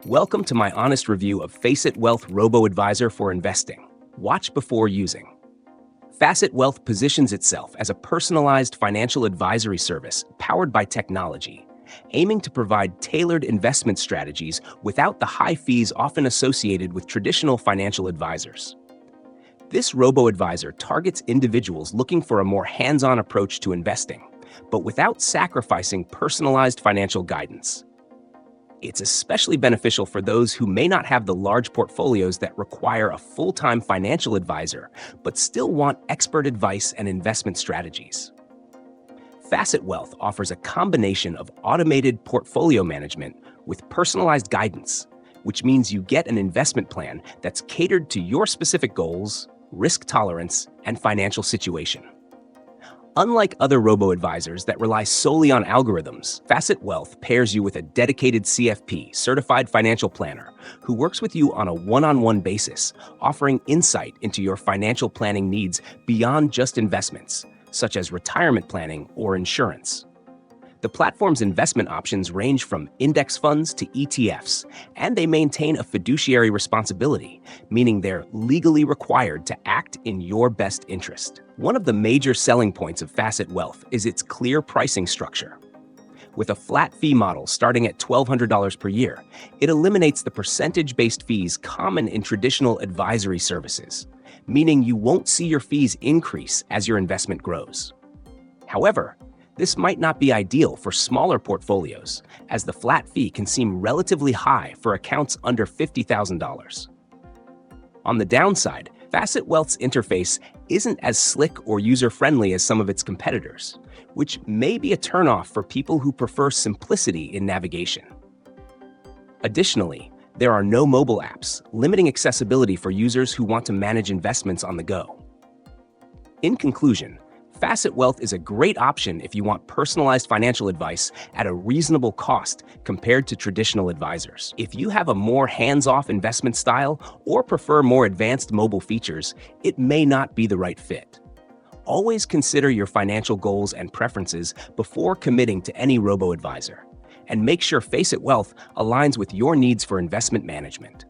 Welcome to my honest review of Facet Wealth Robo-advisor for investing. Watch before using. Facet Wealth positions itself as a personalized financial advisory service powered by technology, aiming to provide tailored investment strategies without the high fees often associated with traditional financial advisors. This robo-advisor targets individuals looking for a more hands-on approach to investing, but without sacrificing personalized financial guidance. It's especially beneficial for those who may not have the large portfolios that require a full-time financial advisor, but still want expert advice and investment strategies. Facet Wealth offers a combination of automated portfolio management with personalized guidance, which means you get an investment plan that's catered to your specific goals, risk tolerance, and financial situation. Unlike other robo-advisors that rely solely on algorithms, Facet Wealth pairs you with a dedicated CFP, certified financial planner, who works with you on a one-on-one basis, offering insight into your financial planning needs beyond just investments, such as retirement planning or insurance. The platform's investment options range from index funds to ETFs, and they maintain a fiduciary responsibility, meaning they're legally required to act in your best interest. One of the major selling points of Facet Wealth is its clear pricing structure. With a flat fee model starting at $1,200 per year, it eliminates the percentage-based fees common in traditional advisory services, meaning you won't see your fees increase as your investment grows. However, this might not be ideal for smaller portfolios, as the flat fee can seem relatively high for accounts under $50,000. On the downside, Facet Wealth's interface isn't as slick or user-friendly as some of its competitors, which may be a turnoff for people who prefer simplicity in navigation. Additionally, there are no mobile apps, limiting accessibility for users who want to manage investments on the go. In conclusion, Facet Wealth is a great option if you want personalized financial advice at a reasonable cost compared to traditional advisors. If you have a more hands-off investment style or prefer more advanced mobile features, it may not be the right fit. Always consider your financial goals and preferences before committing to any robo-advisor, and make sure Facet Wealth aligns with your needs for investment management.